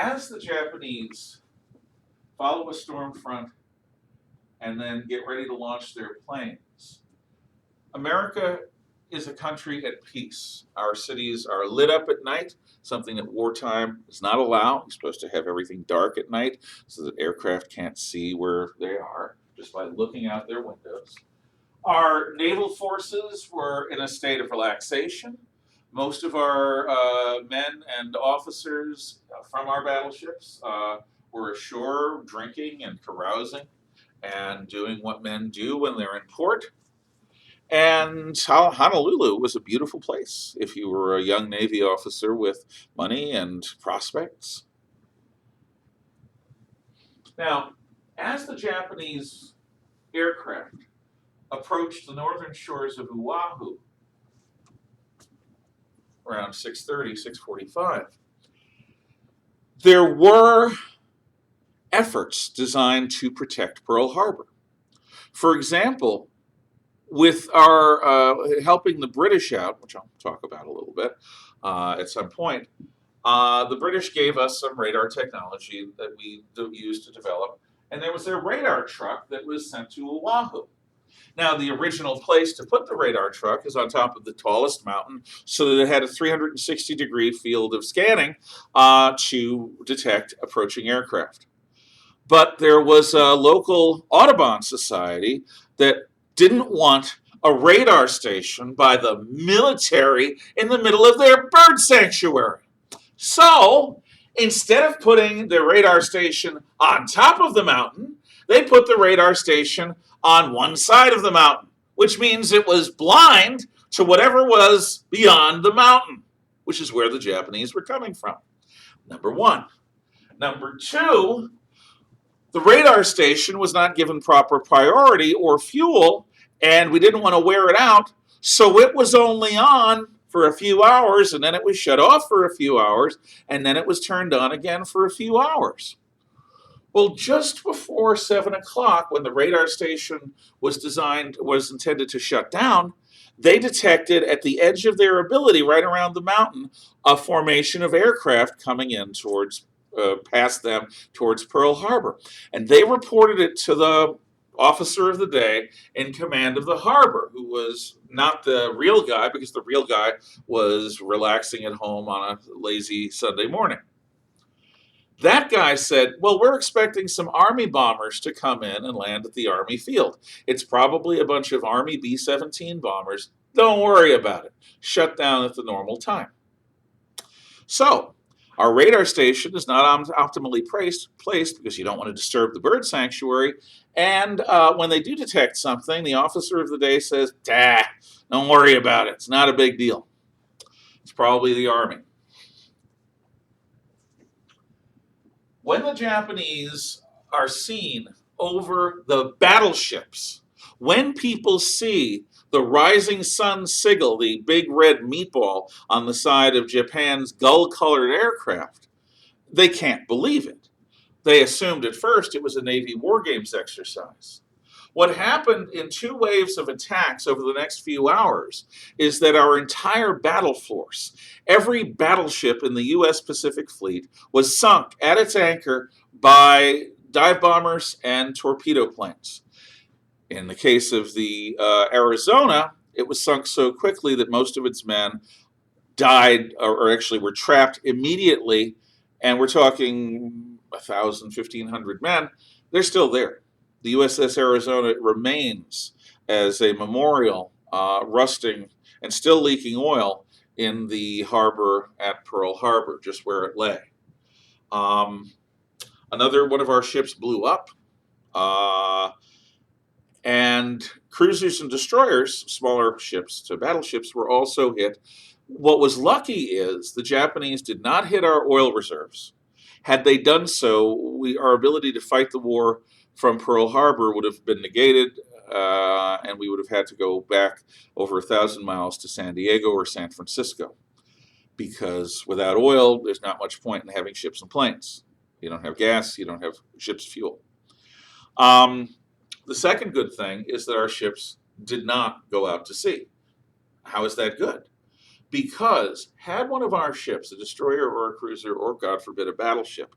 as the Japanese follow a storm front and then get ready to launch their planes, America is a country at peace. Our cities are lit up at night, something that wartime does not allow. You're supposed to have everything dark at night so that aircraft can't see where they are just by looking out their windows. Our naval forces were in a state of relaxation. Most of our men and officers from our battleships were ashore drinking and carousing and doing what men do when they're in port. And Honolulu was a beautiful place if you were a young Navy officer with money and prospects. Now, as the Japanese aircraft approached the northern shores of Oahu around 6:30, 6:45, there were efforts designed to protect Pearl Harbor. For example, with our helping the British out, which I'll talk about a little bit at some point, the British gave us some radar technology that we used to develop, and there was a radar truck that was sent to Oahu. Now, the original place to put the radar truck is on top of the tallest mountain, so that it had a 360-degree field of scanning to detect approaching aircraft. But there was a local Audubon Society that didn't want a radar station by the military in the middle of their bird sanctuary. So, instead of putting the radar station on top of the mountain, they put the radar station on one side of the mountain, which means it was blind to whatever was beyond the mountain, which is where the Japanese were coming from. Number one. Number two, the radar station was not given proper priority or fuel, and we didn't want to wear it out, so it was only on for a few hours, and then it was shut off for a few hours, and then it was turned on again for a few hours. Well, just before 7 o'clock, when the radar station was intended to shut down, they detected at the edge of their ability, right around the mountain, a formation of aircraft coming in past them towards Pearl Harbor. And they reported it to the officer of the day in command of the harbor, who was not the real guy, because the real guy was relaxing at home on a lazy Sunday morning. That guy said, well, we're expecting some Army bombers to come in and land at the Army field. It's probably a bunch of Army B-17 bombers. Don't worry about it. Shut down at the normal time. So, our radar station is not optimally placed because you don't want to disturb the bird sanctuary. And when they do detect something, the officer of the day says, don't worry about it. It's not a big deal. It's probably the Army. When the Japanese are seen over the battleships, when people see the rising sun sigil, the big red meatball on the side of Japan's gull-colored aircraft, they can't believe it. They assumed at first it was a Navy war games exercise. What happened in two waves of attacks over the next few hours is that our entire battle force, every battleship in the U.S. Pacific Fleet, was sunk at its anchor by dive bombers and torpedo planes. In the case of the Arizona, it was sunk so quickly that most of its men died, or actually were trapped immediately, and we're talking 1,000, 1,500 men. They're still there. The USS Arizona remains as a memorial, rusting and still leaking oil in the harbor at Pearl Harbor, just where it lay. Another one of our ships blew up, and cruisers and destroyers, smaller ships to battleships, were also hit. What was lucky is the Japanese did not hit our oil reserves. Had they done so, our ability to fight the war from Pearl Harbor would have been negated, and we would have had to go back over 1,000 miles to San Diego or San Francisco. Because without oil, there's not much point in having ships and planes. You don't have gas, you don't have ship's fuel. The second good thing is that our ships did not go out to sea. How is that good? Because had one of our ships, a destroyer or a cruiser or, God forbid, a battleship,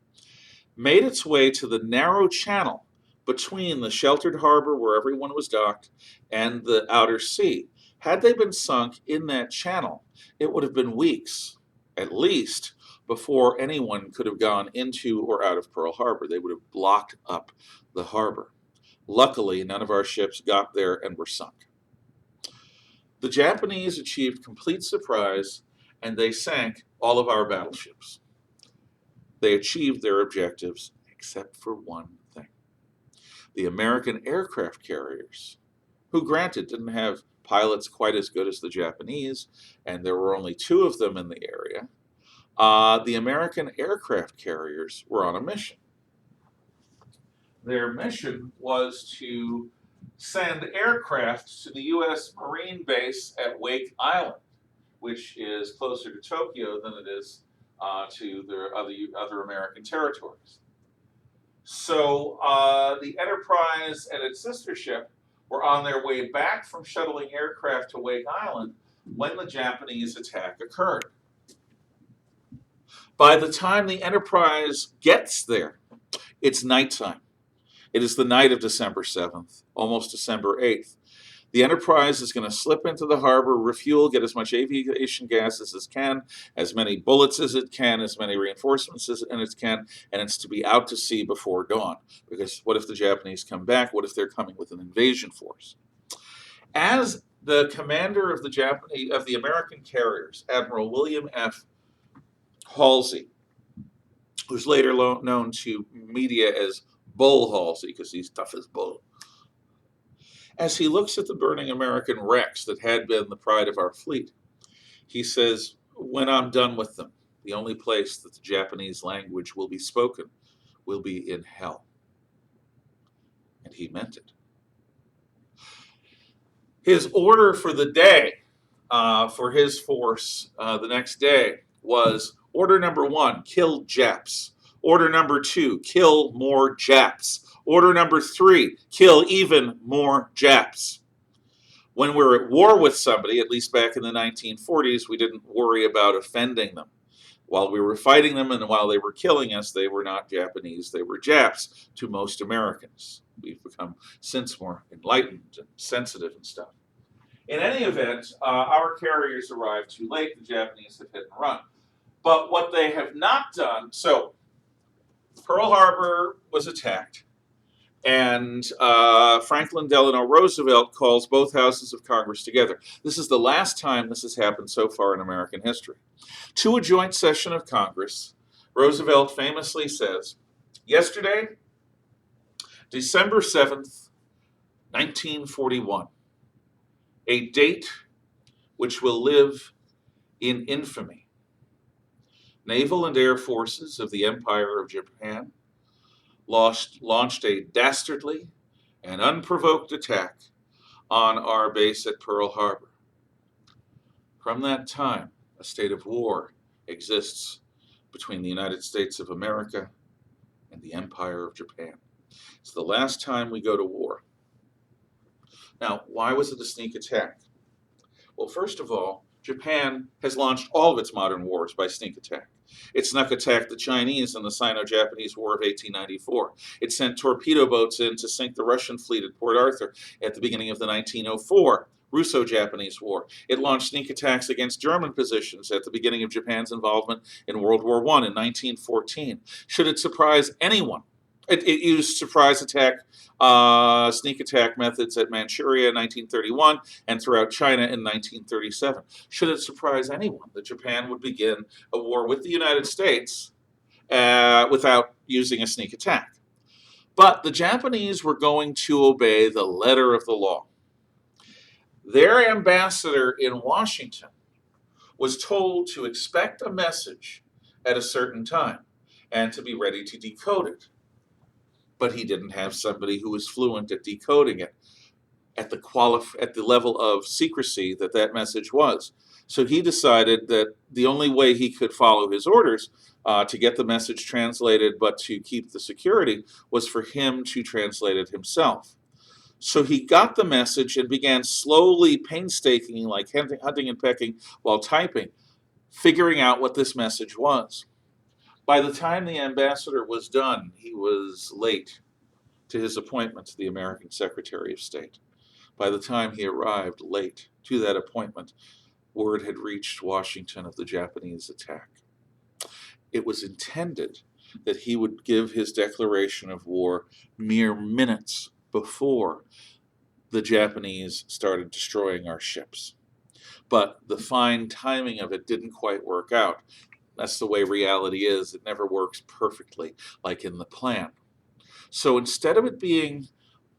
made its way to the narrow channel between the sheltered harbor where everyone was docked and the outer sea, had they been sunk in that channel, it would have been weeks, at least, before anyone could have gone into or out of Pearl Harbor. They would have blocked up the harbor. Luckily, none of our ships got there and were sunk. The Japanese achieved complete surprise, and they sank all of our battleships. They achieved their objectives, except for one thing. The American aircraft carriers, who granted didn't have pilots quite as good as the Japanese, and there were only 2 of them in the area, the American aircraft carriers were on a mission. Their mission was to send aircraft to the U.S. Marine base at Wake Island, which is closer to Tokyo than it is to the other American territories. So the Enterprise and its sister ship were on their way back from shuttling aircraft to Wake Island when the Japanese attack occurred. By the time the Enterprise gets there, it's nighttime. It is the night of December 7th, almost December 8th. The Enterprise is going to slip into the harbor, refuel, get as much aviation gas as it can, as many bullets as it can, as many reinforcements as it can, and it's to be out to sea before dawn. Because what if the Japanese come back? What if they're coming with an invasion force? As the commander of the American carriers, Admiral William F. Halsey, who's later known to media as Bull Halsey, because he's tough as bull. As he looks at the burning American wrecks that had been the pride of our fleet, he says, when I'm done with them, the only place that the Japanese language will be spoken will be in hell. And he meant it. His order for the day, for his force the next day, was order number 1, kill Japs. Order number 2, kill more Japs. Order number 3, kill even more Japs. When we're at war with somebody, at least back in the 1940s, we didn't worry about offending them. While we were fighting them and while they were killing us, they were not Japanese, they were Japs to most Americans. We've become since more enlightened and sensitive and stuff. In any event, our carriers arrived too late. The Japanese have hit and run. But what they have not done, so Pearl Harbor was attacked, and Franklin Delano Roosevelt calls both houses of Congress together. This is the last time this has happened so far in American history. To a joint session of Congress, Roosevelt famously says, yesterday, December 7th, 1941, a date which will live in infamy. Naval and air forces of the Empire of Japan launched a dastardly and unprovoked attack on our base at Pearl Harbor. From that time, a state of war exists between the United States of America and the Empire of Japan. It's the last time we go to war. Now, why was it a sneak attack? Well, first of all, Japan has launched all of its modern wars by sneak attack. It snuck attacked the Chinese in the Sino-Japanese War of 1894. It sent torpedo boats in to sink the Russian fleet at Port Arthur at the beginning of the 1904 Russo-Japanese War. It launched sneak attacks against German positions at the beginning of Japan's involvement in World War I in 1914. Should it surprise anyone? It used surprise attack, sneak attack methods at Manchuria in 1931 and throughout China in 1937. Should it surprise anyone that Japan would begin a war with the United States without using a sneak attack? But the Japanese were going to obey the letter of the law. Their ambassador in Washington was told to expect a message at a certain time and to be ready to decode it. But he didn't have somebody who was fluent at decoding it at the level of secrecy that message was. So he decided that the only way he could follow his orders to get the message translated but to keep the security was for him to translate it himself. So he got the message and began slowly, painstakingly, like hunting and pecking while typing, figuring out what this message was. By the time the ambassador was done, he was late to his appointment to the American Secretary of State. By the time he arrived late to that appointment, word had reached Washington of the Japanese attack. It was intended that he would give his declaration of war mere minutes before the Japanese started destroying our ships. But the fine timing of it didn't quite work out. That's the way reality is. It never works perfectly, like in the plan. So instead of it being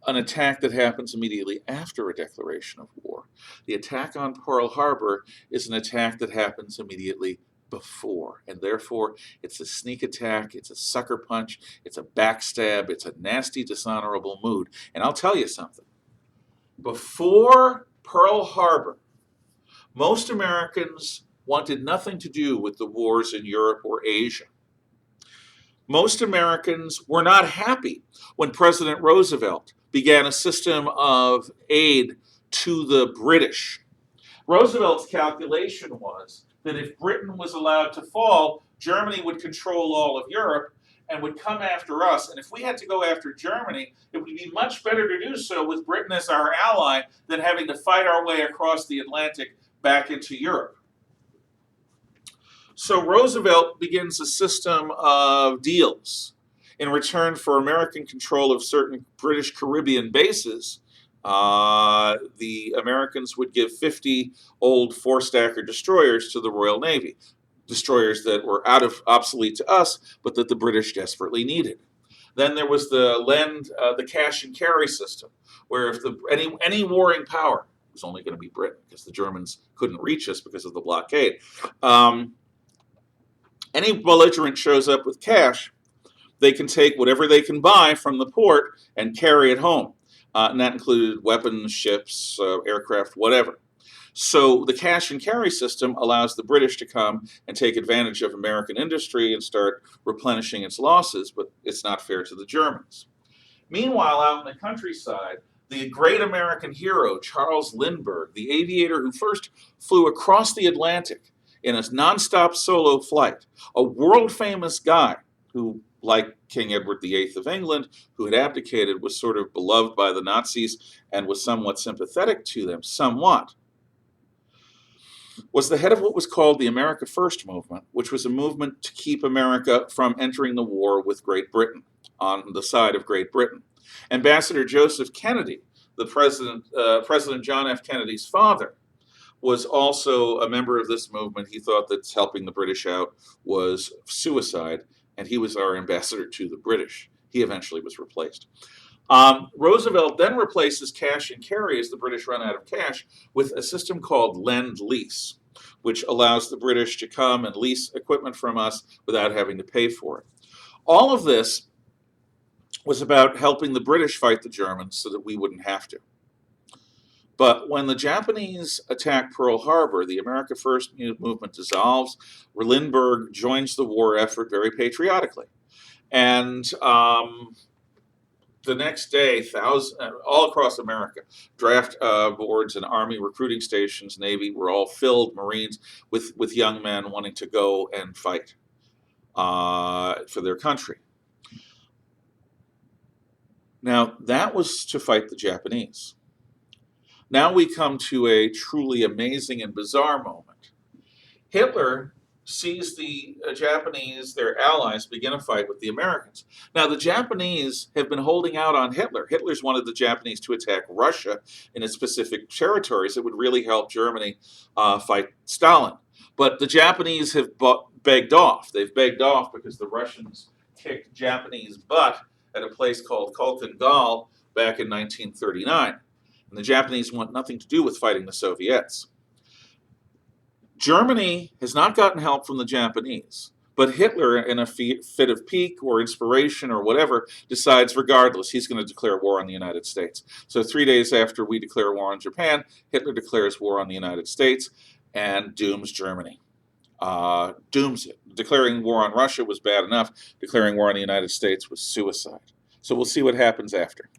an attack that happens immediately after a declaration of war, the attack on Pearl Harbor is an attack that happens immediately before. And therefore, it's a sneak attack, it's a sucker punch, it's a backstab, it's a nasty, dishonorable mood. And I'll tell you something. Before Pearl Harbor, most Americans wanted nothing to do with the wars in Europe or Asia. Most Americans were not happy when President Roosevelt began a system of aid to the British. Roosevelt's calculation was that if Britain was allowed to fall, Germany would control all of Europe and would come after us. And if we had to go after Germany, it would be much better to do so with Britain as our ally than having to fight our way across the Atlantic back into Europe. So Roosevelt begins a system of deals. In return for American control of certain British Caribbean bases, the Americans would give 50 old four-stacker destroyers to the Royal Navy. Destroyers that were obsolete to us, but that the British desperately needed. Then there was the cash and carry system, where if any warring power, it was only going to be Britain because the Germans couldn't reach us because of the blockade. Any belligerent shows up with cash, they can take whatever they can buy from the port and carry it home. And that included weapons, ships, aircraft, whatever. So the cash and carry system allows the British to come and take advantage of American industry and start replenishing its losses, but it's not fair to the Germans. Meanwhile, out in the countryside, the great American hero, Charles Lindbergh, the aviator who first flew across the Atlantic in a nonstop solo flight, a world-famous guy who, like King Edward VIII of England, who had abdicated, was sort of beloved by the Nazis and was somewhat sympathetic to them, was the head of what was called the America First movement, which was a movement to keep America from entering the war with Great Britain, on the side of Great Britain. Ambassador Joseph Kennedy, President John F. Kennedy's father, was also a member of this movement. He thought that helping the British out was suicide, and he was our ambassador to the British. He eventually was replaced. Roosevelt then replaces cash and carry as the British run out of cash with a system called Lend-Lease, which allows the British to come and lease equipment from us without having to pay for it. All of this was about helping the British fight the Germans so that we wouldn't have to. But when the Japanese attack Pearl Harbor, the America First movement dissolves. Lindbergh joins the war effort very patriotically. And the next day, all across America, draft boards and Army recruiting stations, Navy, were all filled, Marines, with young men wanting to go and fight for their country. Now, that was to fight the Japanese. Now we come to a truly amazing and bizarre moment. Hitler sees the Japanese, their allies, begin a fight with the Americans. Now, the Japanese have been holding out on Hitler. Hitler's wanted the Japanese to attack Russia in its specific territories. It would really help Germany fight Stalin. But the Japanese have begged off. They've begged off because the Russians kicked Japanese butt at a place called Khalkhin Gol back in 1939. And the Japanese want nothing to do with fighting the Soviets. Germany has not gotten help from the Japanese, but Hitler, in a fit of pique or inspiration or whatever, decides regardless he's going to declare war on the United States. So 3 days after we declare war on Japan, Hitler declares war on the United States and dooms Germany. Dooms it. Declaring war on Russia was bad enough. Declaring war on the United States was suicide. So we'll see what happens after.